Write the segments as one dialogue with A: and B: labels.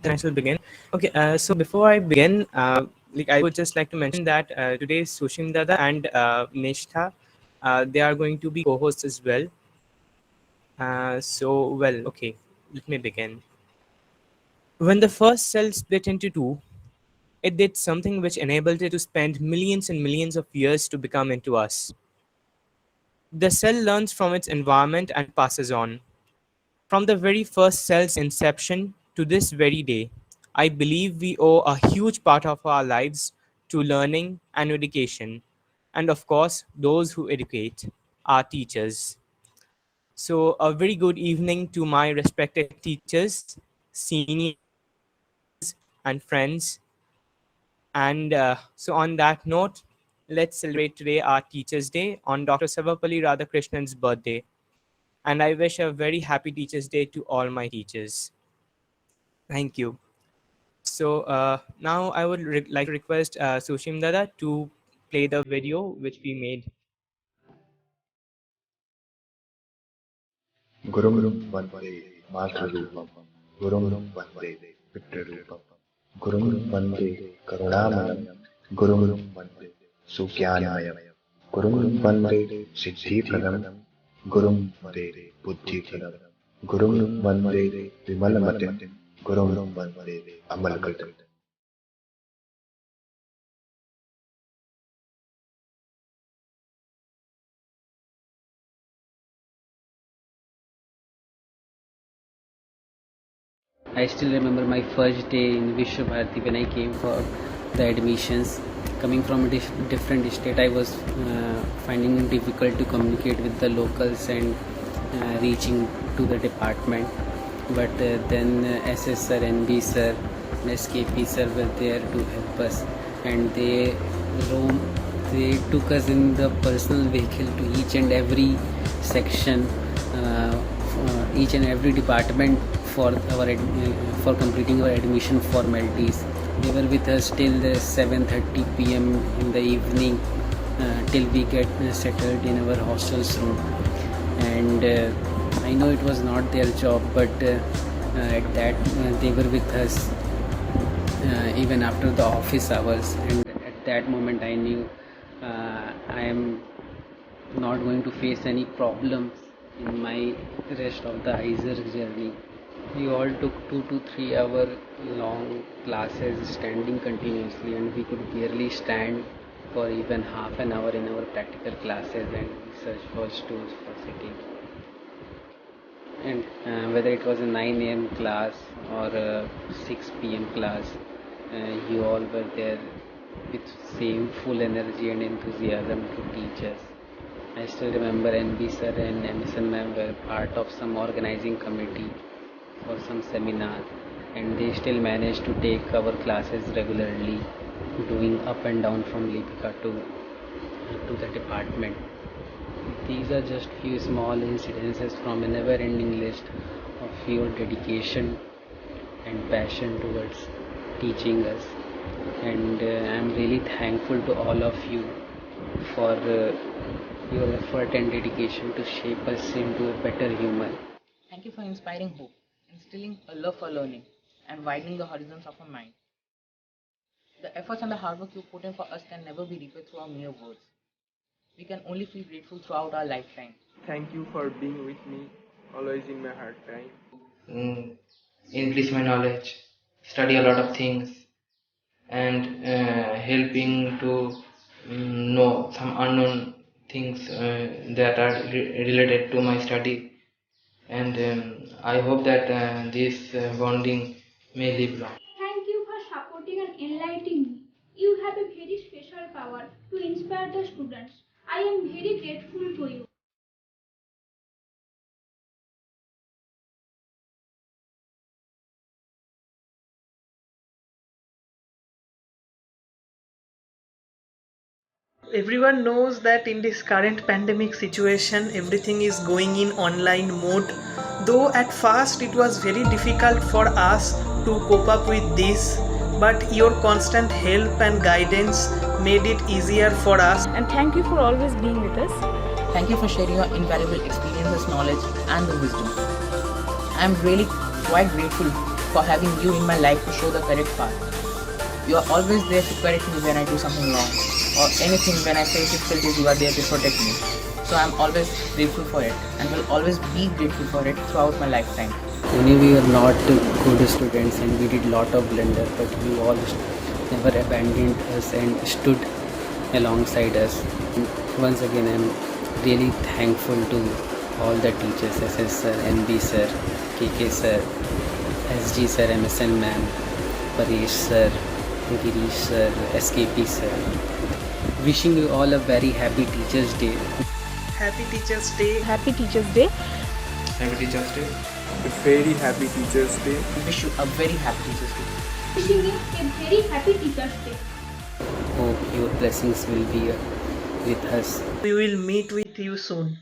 A: I shall begin. Okay, so before I begin, I would just like to mention that today Sushim Dada and Nishtha, they are going to be co-hosts as well. Okay, let me begin. When the first cell split into two, it did something which enabled it to spend millions and millions of years to become into us. The cell learns from its environment and passes on. From the very first cell's inception to this very day, I believe we owe a huge part of our lives to learning and education, and of course, those who educate, our teachers. So, a very good evening to my respected teachers, seniors, and friends. And on that note, let's celebrate today our Teachers' Day on Dr. Sarvapalli Radhakrishnan's birthday. And I wish a very happy Teachers' Day to all my teachers. Thank you. So now I would like to request Sushim Dada to play the video which we made.
B: गुरुं वन्दे मातृरूपं गुरुं वन्दे पितृरूपं गुरुं वन्दे करुणामयं गुरुं वन्दे सुज्ञानमयं गुरुं वन्दे सिद्धिप्रदं गुरुं वन्दे बुद्धिप्रदं गुरुं वन्दे विमलमतिं गुरुं वन्दे अमलकृतम्.
C: I still remember my first day in Vishwa Bharati when I came for the admissions. Coming from a different state, I was finding it difficult to communicate with the locals and reaching to the department. But then SS sir, NB sir, and SKP sir were there to help us, and they took us in the personal vehicle to each and every section, each and every department for completing our admission formalities. They were with us till 7:30 p.m. in the evening till we get settled in our hostel's room. And I know it was not their job, but at that they were with us even after the office hours. And at that moment I knew I am not going to face any problems in my rest of the ISER journey. We all took 2 to 3 hour long classes standing continuously, and we could barely stand for even half an hour in our practical classes, and we searched for stools for sitting. And whether it was a 9 a.m. class or a 6 p.m. class, you all were there with same full energy and enthusiasm to teach us. I still remember NB sir and MSN ma'am were part of some organizing committee for some seminar, and they still managed to take our classes regularly, doing up and down from Lipika to the department. These are just few small incidences from a never-ending list of your dedication and passion towards teaching us, and I am really thankful to all of you for your effort and dedication to shape us into a better human.
D: Thank you for inspiring hope, instilling a love for learning, and widening the horizons of our mind. The efforts and the hard work you put in for us can never be repaid through our mere words. We can only feel grateful throughout our lifetime.
E: Thank you for being with me, always in my hard time.
F: Increase my knowledge, study a lot of things, and helping to know some unknown things that are related to my study. And I hope that this bonding may live long.
G: Thank you for supporting and enlightening me. You have a very special power to inspire the students. I am very grateful to you.
H: Everyone knows that in this current pandemic situation, everything is going in online mode. Though at first it was very difficult for us to cope up with this, but your constant help and guidance made it easier for us.
I: And thank you for always being with us.
D: Thank you for sharing your invaluable experiences, knowledge, and the wisdom. I am really quite grateful for having you in my life to show the correct path. You are always there to correct me when I do something wrong, or anything when I face difficulties, you are there to protect me. So I'm always grateful for it, and will always be grateful for it throughout my lifetime.
C: Only we were not good students and we did lot of blunder, but you all never abandoned us and stood alongside us. And once again, I'm really thankful to all the teachers, SS sir, MB sir, KK sir, SG sir, MSN ma'am, Paresh sir, Girish sir, SKP sir. Wishing you all a very happy Teachers Day.
H: Happy Teachers Day.
I: Happy Teachers Day.
F: Happy Teachers Day.
E: A very happy Teachers Day.
D: I wish you a very happy Teachers Day.
G: Wishing you a very happy Teachers Day.
C: Hope your blessings will be with us.
H: We will meet with you soon.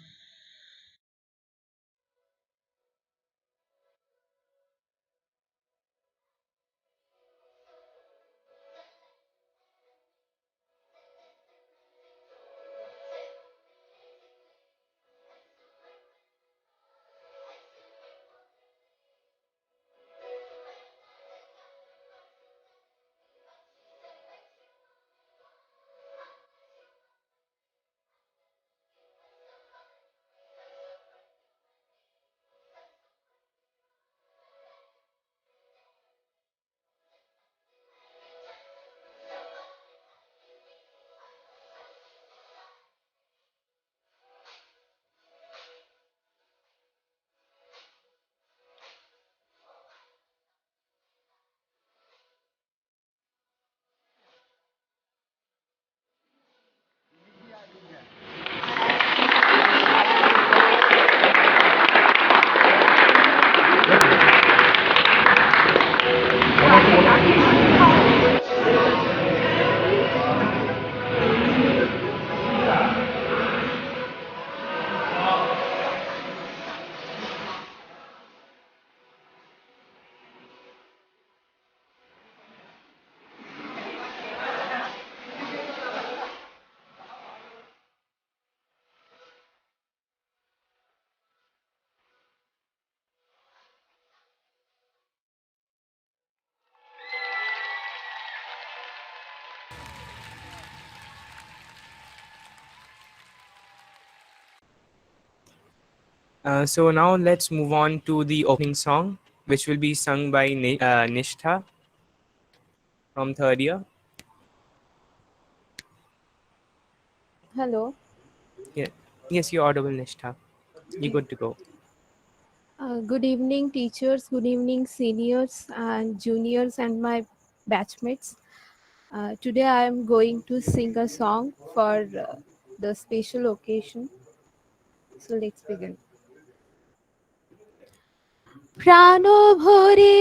A: So now let's move on to the opening song, which will be sung by Nishtha from third year.
I: Hello.
A: Yeah. Yes, you're audible, Nishtha. You're good to go.
I: Good evening, teachers. Good evening, seniors and juniors and my batchmates. Today I am going to sing a song for the special occasion. So let's begin. প্রাণ ভরে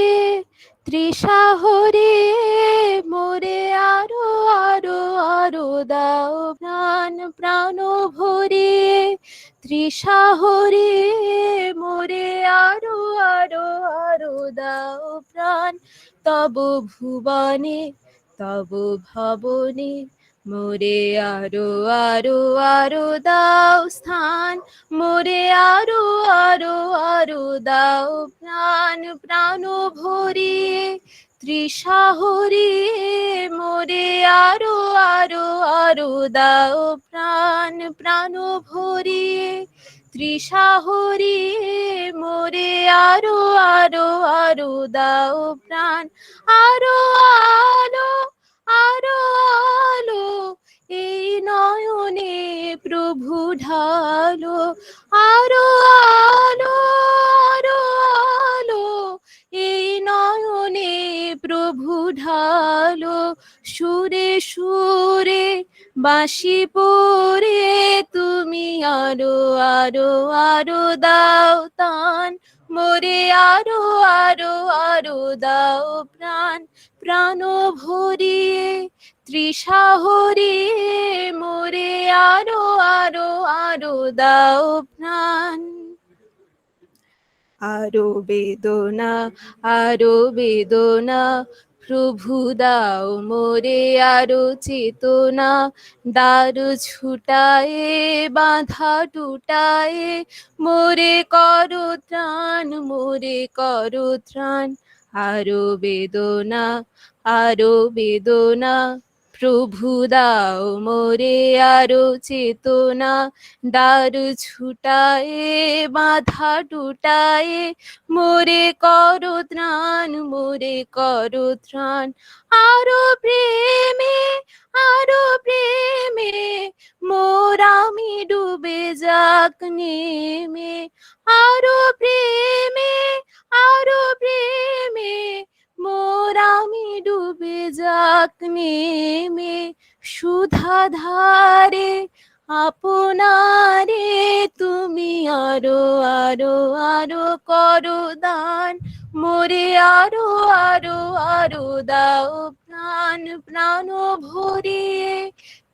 I: তৃষা হরে মোরে আরো আরো আরো দাও প্রাণ প্রাণ ভরে তৃষা হরে মোরে আরো আরো আরো দাও প্রাণ তব ভুবনে তব ভবনে মোরে আরো আরো আরো দাও স্থান মোরে আরো আরো আরো দাও প্রাণ প্রাণ ভরে তৃষা হরে মোরে আরো আরো আরো দাও প্রাণ প্রাণ ভরে তৃষা হরে মোরে আরো আরো আরো দাও প্রাণ আরো আলো আরো আলো এই নয়নে প্রভু ঢালো আরো আলো আরো আলো এই নয়নে প্রভু ঢালো সুরে সুরে বাঁশি পরে তুমি আরো আরো আরো দাও তান মোরে আরো আরো আরো দাও প্রাণ প্রাণ ভরিয়ে তৃষা হরে মোরে আরো আরো আরো দাও প্রাণ আরো বেদনা আরো বেদনা প্রভু দাও মোরে আরো চেতনা দারু ছুটায়ে বাঁধা টুটায়ে মোরে করো ত্রাণ মোরে করো ত্রাণ আরো বেদনা আরো বেদনা প্রভু দাও মোরে আরো চেতনা দ্বার ছুটায়ে বাধা টুটায়ে মোরে করো ত্রাণ মোরে করো ত্রাণ আরো প্রেমে মোর আমি ডুবে যাক নেমে আরো প্রেমে মোর আমি ডুবে যাক নেমে সুধা ধারে আপনারে তুমি আরো আরো আরো করো দান মোরে আরো আরো আরো দাও প্রাণ প্রাণ ভরিয়ে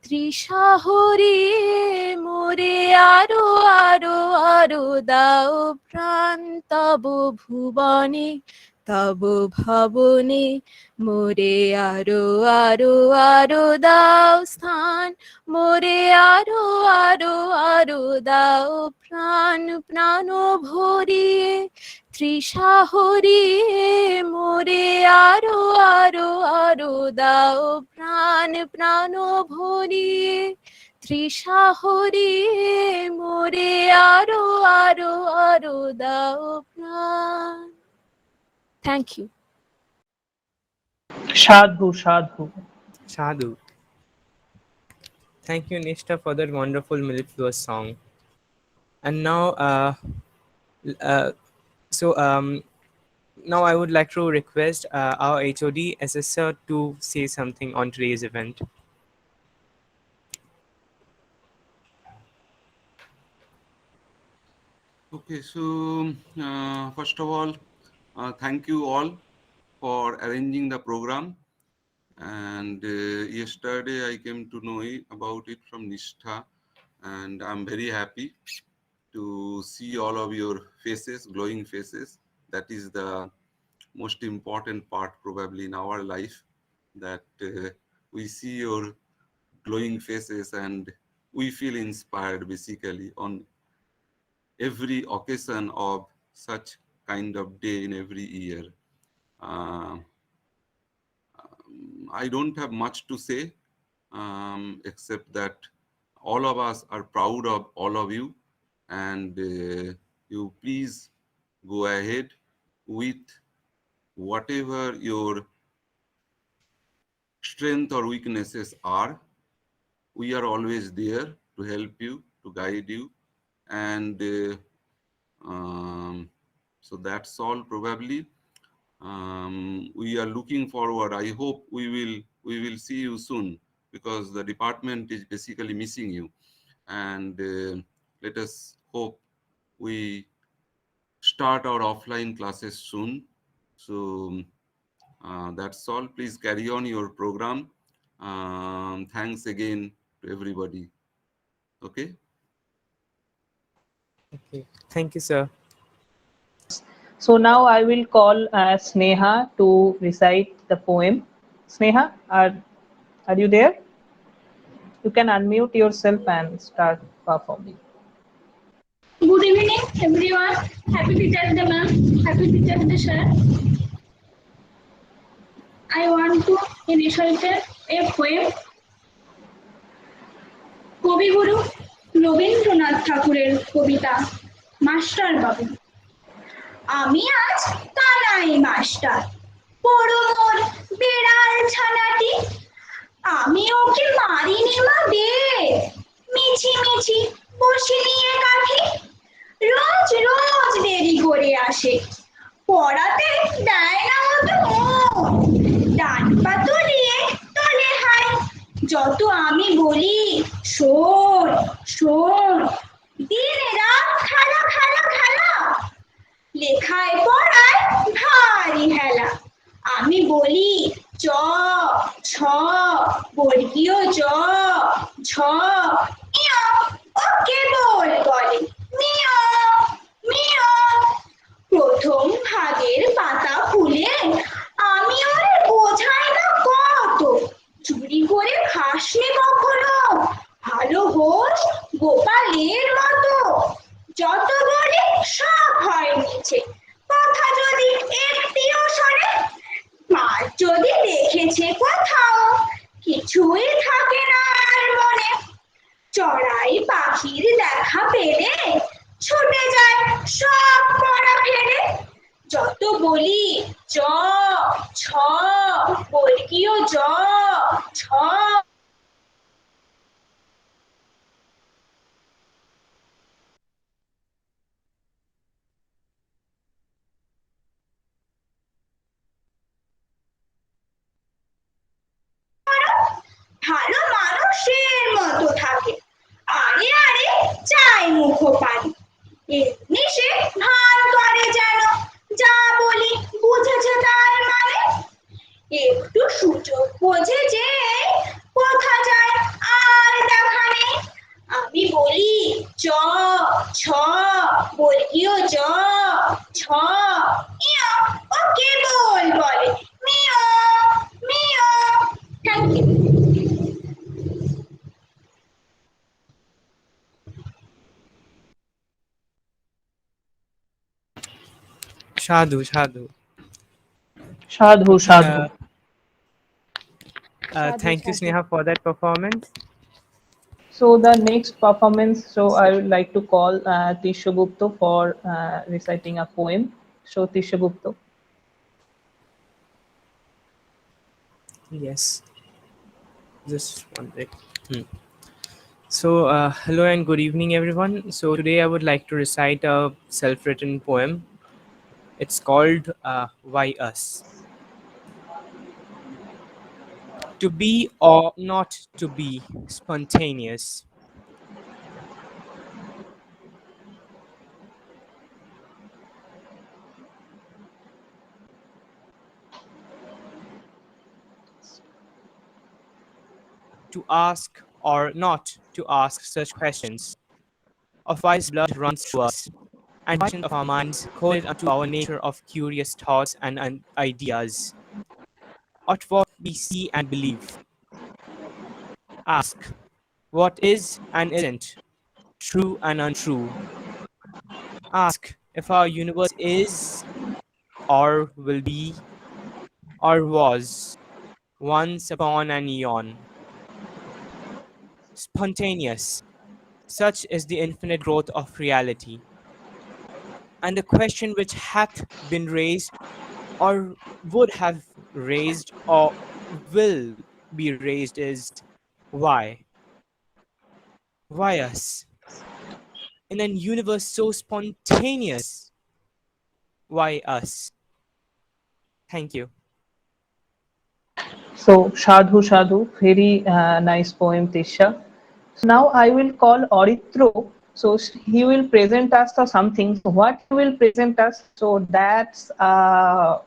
I: তৃষা হরিয়ে মোরে আরো আরো আরো দাও প্রাণ তব ভুবনে তব ভবনে মোরে আরো আরো আরো দাও স্থান মোরে আরো আরো আরো দাও প্রাণ প্রাণ ভরিয়ে তৃষা হরিয়ে মোরে আরো আরো আরো দাও প্রাণ প্রাণ ভরিয়ে তৃষা হরিয়ে মোরে আরো আরো আরো দাও প্রাণ। Thank you.
H: Sadhu, sadhu.
A: Sadhu. Thank you, Nishta, for that wonderful mellifluous song. And now, now I would like to request our HOD assessor to say something on today's event.
J: Okay, so first of all, thank you all for arranging the program. And yesterday I came to know about it from Nishtha, and I'm very happy to see all of your faces, glowing faces. That is the most important part probably in our life, that we see your glowing faces and we feel inspired basically on every occasion of such kind of day in every year. I don't have much to say except that all of us are proud of all of you, and you please go ahead with whatever your strength or weaknesses are. We are always there to help you, to guide you, and so that's all probably. We are looking forward. I hope we will see you soon, because the department is basically missing you, and let us hope we start our offline classes soon. So that's all. Please carry on your program. Thanks again to everybody. Okay.
A: Okay. Thank you, sir.
H: So now I will call Sneha to recite the poem. Sneha, are you there? You can unmute yourself and start performing.
G: Good evening, everyone. Happy Teachers Day, ma'am. Happy Teachers Day, sir. I want to recite a poem. কবিগুরু রবীন্দ্রনাথ ঠাকুরের কবিতা master বাবু। আমি আজ Kanai master, বড় মোর বেড়াল ছানাটি, আমি ওকে মারিনি মা দে, মিছি মিছি বসে নিয়ে কাঠি, রোজ রোজ দেরি করে আসে, পড়াতে দেয় না অত মন, ডান পা তুলিয়ে তলে হায়, যত আমি বলি শোন শোন, দিন রাত খেলা খেলা খেলা, লেখায় পড়ায় ভারী হেলা, আমি বলি চ ছ বর্গীয় জ ঝ ইয়, ও কেবল বলে মিয় মিয়, প্রথম ভাগের পাতা খুলে আমি ওরে বোঝাই না কত, চুরি করে খাসনি কখনো, ভালো হোস গোপাল
K: দেখা পেলে ছুটে যায় সব পড়া ফেলে যত বলি জ ছ বর্গীয় জ ছ ভালো মানুষের মতো থাকে আরে আরে চাই মুখ পানি এমনি সে ভান করে যেন যা বলি বুঝেছে তার মানে একটু সুযোগ বোঝে যে কোথা যায় আর দেখা নেই আমি বলি চ ছ বর্গীয় জ ছ ইয় ও কেবল বলে মিও মিও thank you
A: Shadhu, Shadhu.
H: Sadhu,
A: Okay,
H: sadhu.
I: Sadhu,
A: thank you,
I: sadhu.
A: Sneha, for that performance.
H: So the next performance, so I would like to call Tisha Gupta for reciting a poem. So Tisha Gupta.
A: Yes, just one bit. So, hello and good evening, everyone. So, today I would like to recite a self written poem. It's called Why Us? To be or not to be spontaneous. To ask or not to ask such questions of why His blood runs through us, and vision of our minds coded unto our nature of curious thoughts and ideas, of what we see and believe. Ask what is and isn't, true and untrue. Ask if our universe is or will be or was once upon an eon. Spontaneous, such is the infinite growth of reality. And the question which hath been raised, or would have raised, or will be raised is why? Why us? In a universe so spontaneous, why us? Thank you.
H: So Sadhu, sadhu, very nice poem, Tisha. So now I will call Oritro. So he will present us something. So what he will present us? So that's a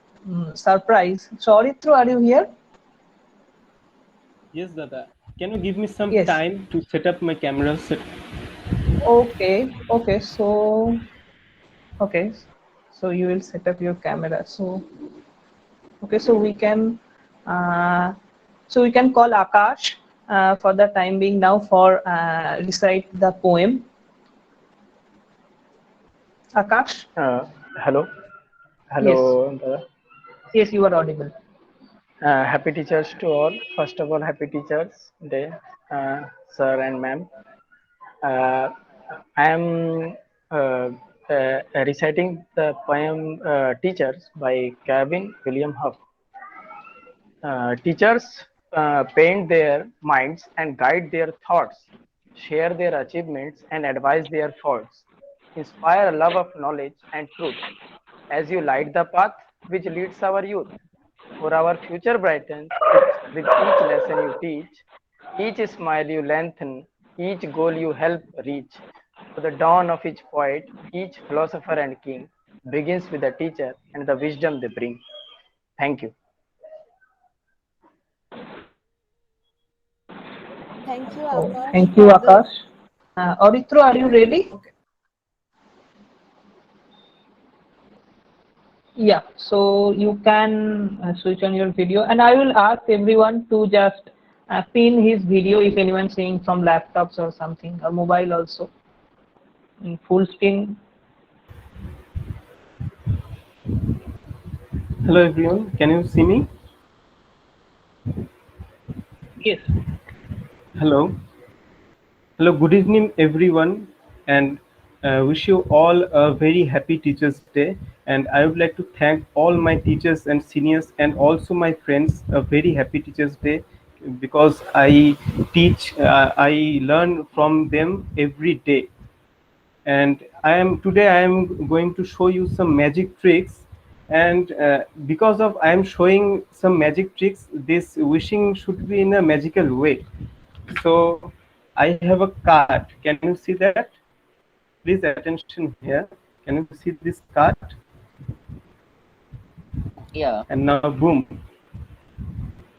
H: surprise. So Oritro, are you here?
L: Yes, Dada. Can you give me some
H: Yes.
L: time to set up my camera set?
H: Okay. So you will set up your camera. So we can call Akash for the time being now for recite the poem. Akash?
M: Hello. Dada.
H: Yes, you are audible.
M: Happy Teachers to all. First of all, Happy Teachers Day, sir and ma'am. I am reciting the poem Teachers by Gavin William Huff. Teachers paint their minds and guide their thoughts, share their achievements and advise their faults, inspire a love of knowledge and truth as you light the path which leads our youth. For our future brightens with each lesson you teach, each smile you lengthen, each goal you help reach. For the dawn of each poet, each philosopher and king begins with the teacher and the wisdom they bring. Thank you.
I: Thank you, Akash.
H: Thank you, Akash. Oritro, are you ready?
A: Okay.
H: Yeah, so you can switch on your video, and I will ask everyone to just pin his video if anyone seeing from laptops or something, or mobile also, in full screen.
L: Hello everyone, can you see me?
H: Yes.
L: Hello. Hello, good evening everyone, and wish you all a very happy Teachers' Day. And I would like to thank all my teachers and seniors and also my friends a very happy Teachers' Day, because I teach, I learn from them every day. And today I am going to show you some magic tricks, and because of I am showing some magic tricks, this wishing should be in a magical way. So I have a card. Can you see that? Please attention here. Can you see this card?
N: Yeah.
L: And now boom.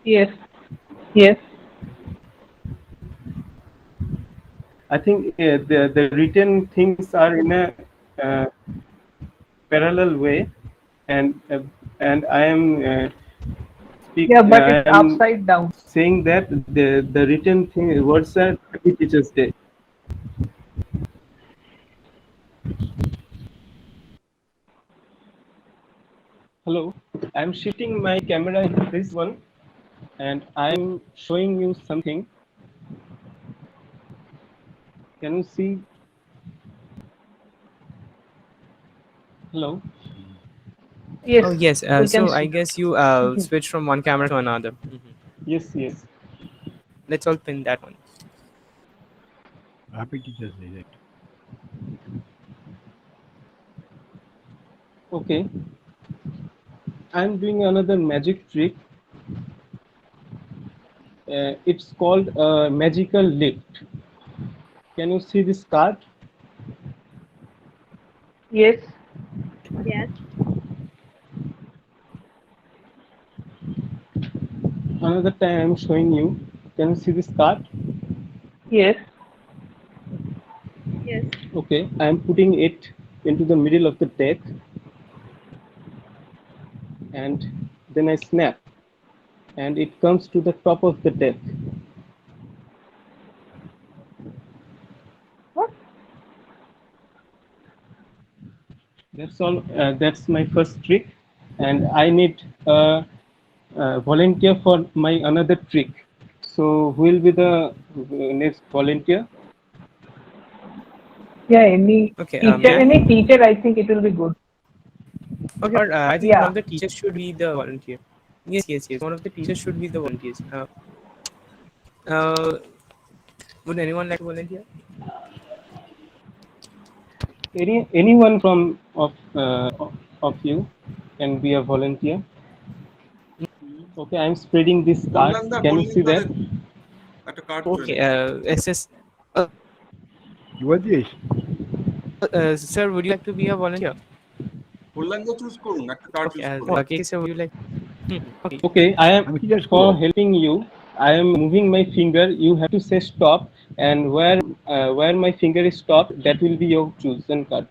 H: Yes. Yes.
L: I think the written things are in a parallel way, and I am
H: Yeah, but
L: I
H: it's
L: am
H: upside down.
L: saying that the written thing words are Happy Teachers' Day. Hello, I'm shifting my camera into this one, and I'm showing you something. Can you see? Hello.
H: Yes.
A: Oh yes.
H: We can
A: So I
H: see.
A: guess you switch from one camera to another.
L: Yes, yes.
A: Let's all pin that one.
O: Happy Teachers Day. Right?
L: Okay. I'm doing another magic trick. It's called a magical lift. Can you see this card?
H: Yes.
I: Yes.
L: Another time I'm showing you. Can you see this card?
H: Yes.
I: Yes.
L: Okay, I'm putting it into the middle of the deck, and then I snap, and it comes to the top of the deck.
H: What?
L: That's all. That's my first trick, and I need a volunteer for my another trick. So who will be the next volunteer?
H: Yeah, any
A: Okay.
H: teacher, I think it will be good.
A: Okay. Or, I think
H: Yeah.
A: one of the teachers should be the volunteer. Yes. One of the teachers should be the volunteers. Would anyone like to volunteer?
L: Anyone from of you can be a volunteer. Okay, I'm spreading this card. Can you see that?
A: Okay. SS. Sir, would you like to be a volunteer? Okay. So would you like?
L: Okay, I am for helping you. I am moving my finger. You have to say stop, and where my finger is stopped, that will be your chosen card.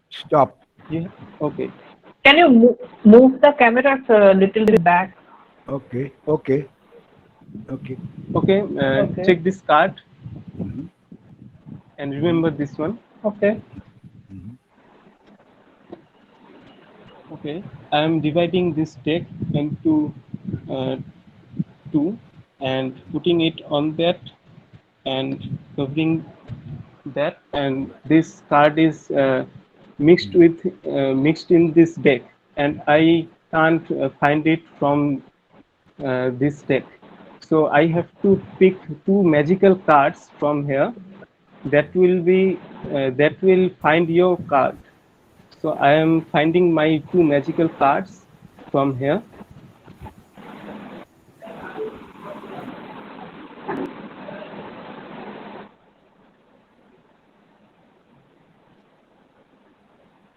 O: Stop.
L: Yeah. Okay.
H: Can you move the camera a little bit back?
O: Okay. Okay. Okay.
L: Okay.
H: Okay.
L: Check this card, and remember this one.
H: Okay.
L: Okay, I am dividing this deck into two and putting it on that and covering that, and this card is mixed in this deck, and I can't find it from this deck. So I have to pick two magical cards from here that will find your card. So I am finding my two magical cards from here.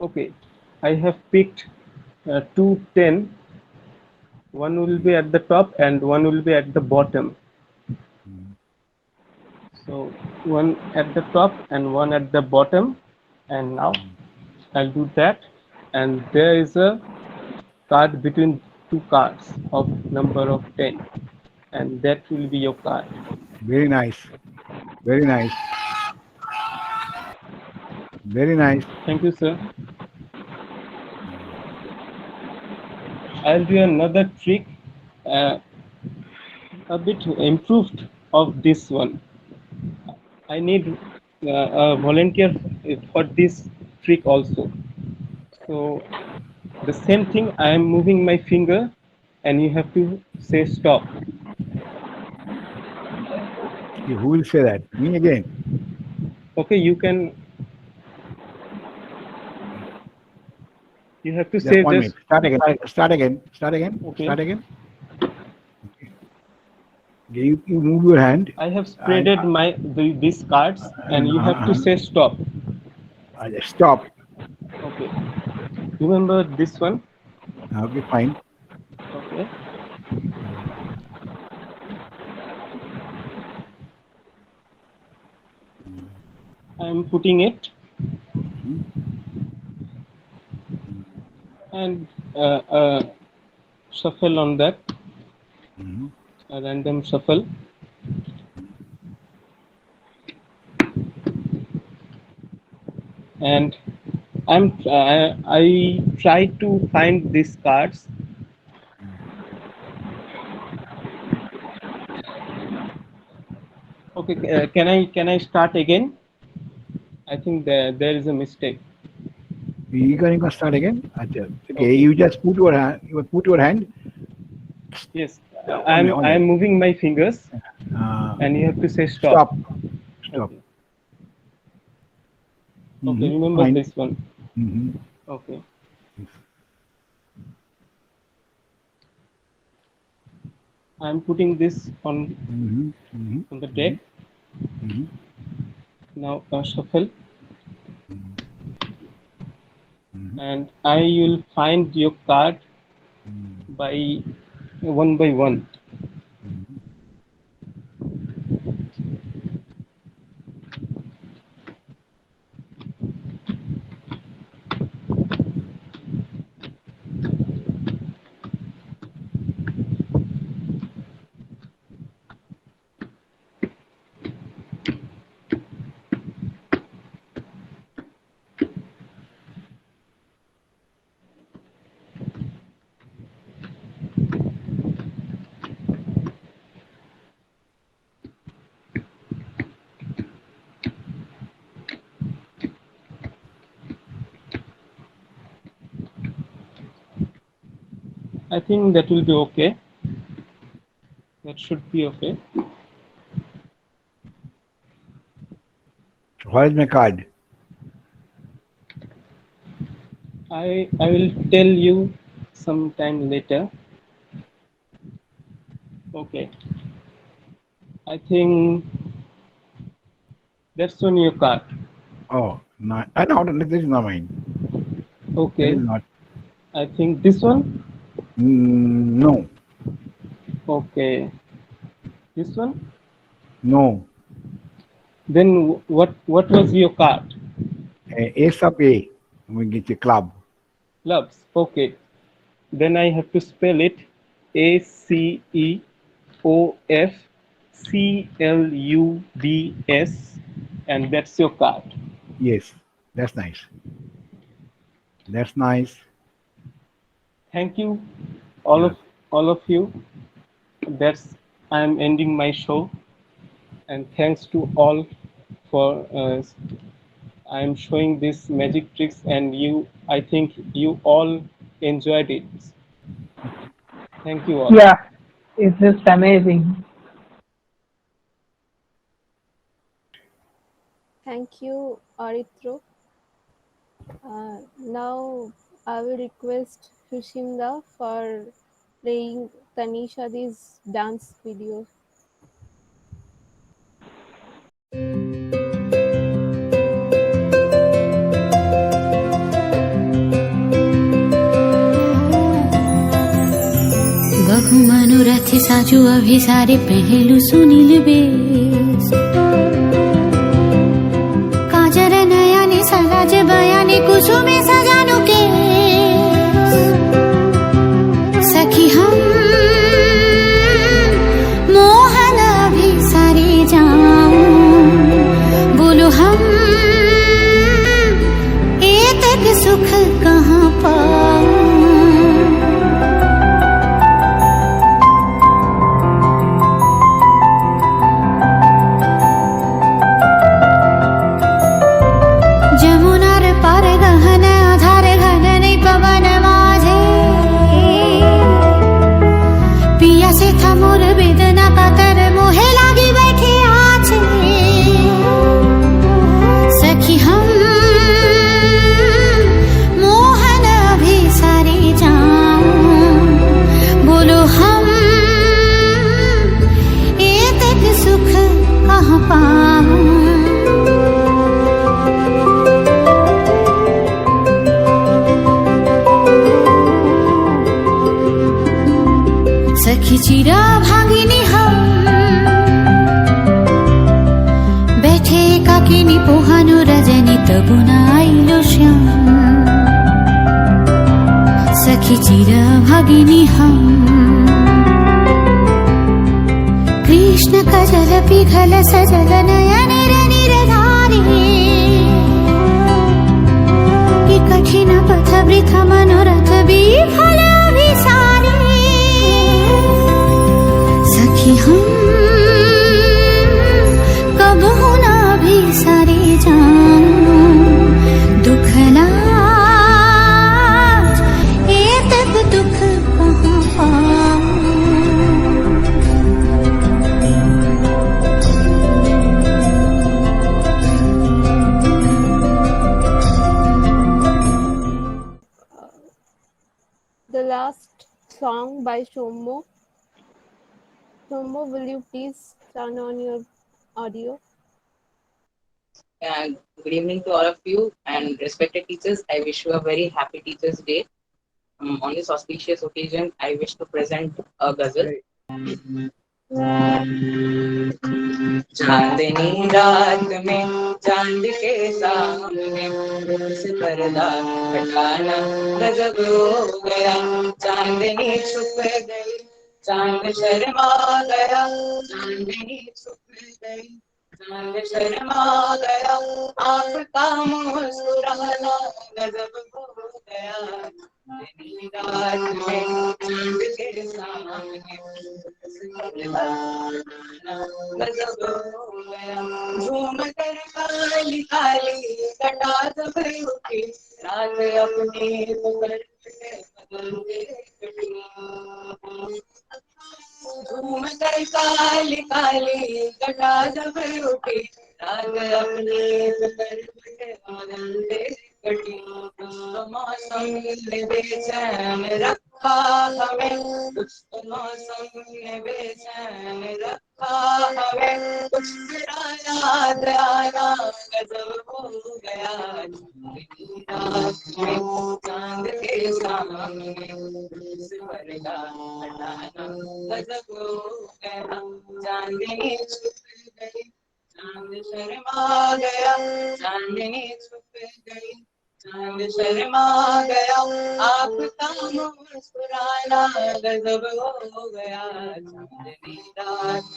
L: Okay, I have picked two 10. One will be at the top and one will be at the bottom. So one at the top and one at the bottom, and now I'll do that, and there is a card between two cards of number of 10, and that will be your card.
O: Very nice. Very nice. Very nice.
L: Thank you, sir. I'll do another trick, a bit improved of this one. I need volunteer for this trick also. So the same thing, I am moving my finger and you have to say stop.
O: Who will say that? Me again.
L: Okay, you can. You have to
O: Just
L: say
O: 1
L: this.
O: minute. Start again. Start again. Start again.
L: Okay.
O: Start again. Okay. You move your hand.
L: I have spreaded these cards and you have to say stop.
O: Stop.
L: Okay. Remember this one?
O: Okay, fine.
L: Okay. I am putting it and shuffle on that. A random shuffle. And I try to find these cards. Okay, can I start again? I think there is a mistake.
O: You can start again. Okay. You just put your hand. You put your hand.
L: Yes, I am moving my fingers, and you have to say stop.
O: Stop.
L: Okay, remember
O: fine.
L: this one. Okay. I am putting this on the deck. Now shuffle. And I will find your card by one. I think that will be okay. That should be okay.
O: Where is my card?
L: I will tell you sometime later. Okay. I think that's on your card.
O: Oh, not. No, this is not mine.
L: Okay.
O: This is not.
L: I think this one.
O: No.
L: Okay. This one.
O: No.
L: Then what was your card?
O: Ace of A. We get a club.
L: Clubs. Okay. Then I have to spell it ACEOFCLUBS, and that's your card.
O: Yes, that's nice. That's nice.
L: Thank you, all of you. I am ending my show, and thanks to all for I am showing this magic tricks, and I think you all enjoyed it. Thank you all.
D: Yeah, it's just amazing.
I: Thank you, Aritro. Now I will request Hushinda for playing Tanishadi's dance video.
N: बहु मनोरथ साजु अभिसारे पहलु Sunil base काजर नयने सलाज बयाने कुसुमे सजानु के सखी हम मोहन अभिसारे जाऊं बोलो हम एतक सुख कहाँ पाऊं चिरा भागिनी हम बैठे काकिनी पोहानो रजनी तबु ना आइलो श्याम सखी चिरा भागिनी हम कृष्ण कजल पिघल सजल नयन निरधारी कि कठिन पथ वृथा मनोरथ विफल अभिसारी सखी हम कबहु ना अभिसारी जाऊं दुख लाज एतक दुख कहाँ पाऊं।
I: The last song by Shomo. Shomo, will you please turn on your audio?
D: Good evening to all of you and respected teachers. I wish you a very happy Teachers' Day. On this auspicious occasion, I wish to present a ghazal. चांदनी रात में चांद के सामने से पर्दा हटाना गजब हो गया। चांदनी छुप गई, चांद शर्मा गया। चांदनी छुप गई, चांद शर्मा गया। आपका मुस्कुराना गजब हो गया। चांदनी रात में चांद के सामने गजब हो गया। झूम कर काली काली घटा जब उठी, रात अपनी पकड़ के बदल के कटी। झूम कर काली काली घटा जब उठी, रात अपनी पकड़ के बदल के कटी। मौसम ने बेचैन रखा हमें, कुछ मौसम ने बेचैन रखा हमें। कुछ तेरा याद आना गजब हो गया। रात में चांद के सामने से पर्दा हटाना गजब हो गया। चांदनी छुप गई, चांद शर्मा गया। चांदनी छुप गई, चांद शर्मा गया। आपका मुस्कुराना गजब हो गया। चांदनी रात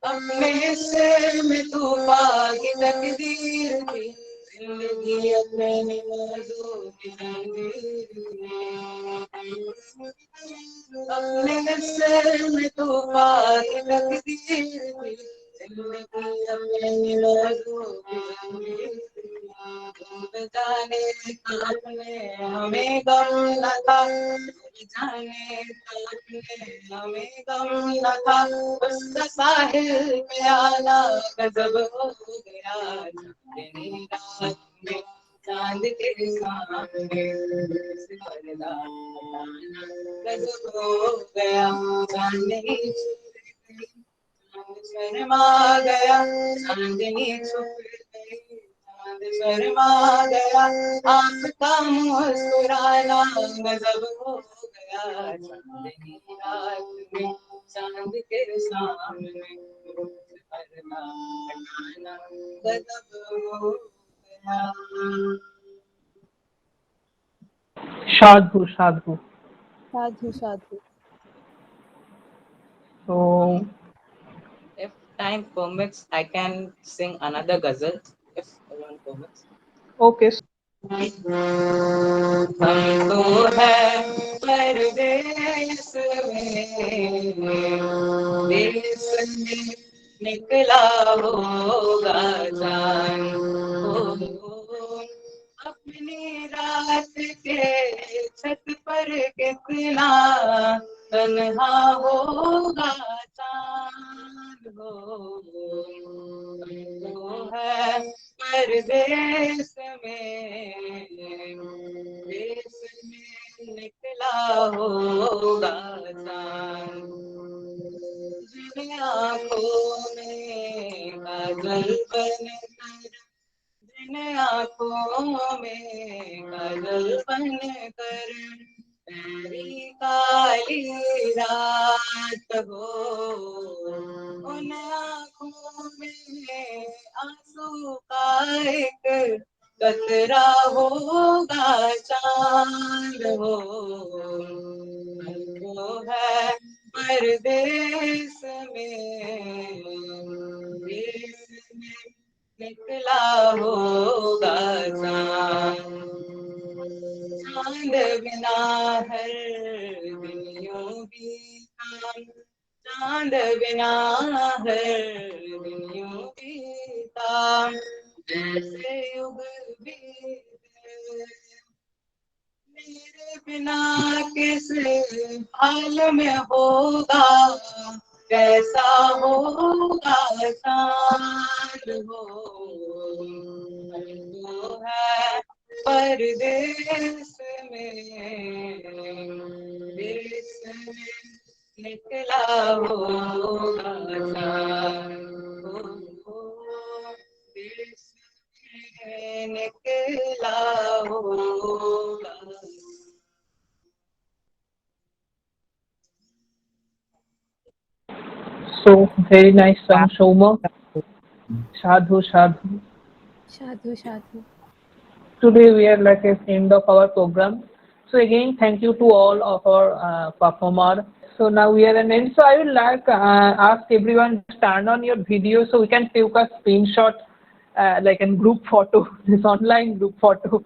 D: अपने हिस्से में तूफान की तकदीर थी, जिंदगी अपने मौजू की तकदीर थी। अपने हिस्से में तूफान की तकदीर थी, जिंदगी अपने मौजू की तकदीर थी। जाने आपने हमें गम न था, जाने आपने हमें गम न था। उसका साहिल में आना गजब हो गया। चांदनी रात में चांद के सामने से पर्दा हटाना गजब हो गया। चांदनी छुप गई, चांद शर्मा गया। चांदनी छुप गई, चांद शर्मा गया। आपका मुस्कुराना गजब हो गया। चांदनी रात में चांद के सामने पर्दा हटाना गजब हो गया।
H: Sadhu, sadhu.
I: Sadhu, sadhu.
H: So,
D: If time permits, I can sing another ghazal. If everyone permits.
H: okay.
D: हम तो है परदेश में, देश में निकला होगा जान। अपनी रात के छत पर कितना तन्हा होगा चांद। हो है परदेश में, देश में निकला होगा चांद। जिन आँखों में काजल बनकर
P: आँखों में काजल बन कर मेरी काली रात हो, उन आँखों में आंसू का एक कतरा होगा चांद हो, वो है परदेश में, देश में निकला होगा चांद, चांद बिना हर दिन यूं बीता, चांद बिना हर दिन यूं बीता, जैसे युग बीते मेरे बिना किस हाल में होगा, कैसा होगा चांद हो, वो है परदेश में, देश में निकला होगा चांद हो, देश में निकला होगा।
D: So very nice song, Shoma. Sadhu, sadhu.
I: Sadhu, sadhu.
D: Today we are like at the end of our program. So again, thank you to all of our performers. So now we are at the end. So I would like ask everyone to stand on your video so we can take a screenshot like a group photo, this online group photo.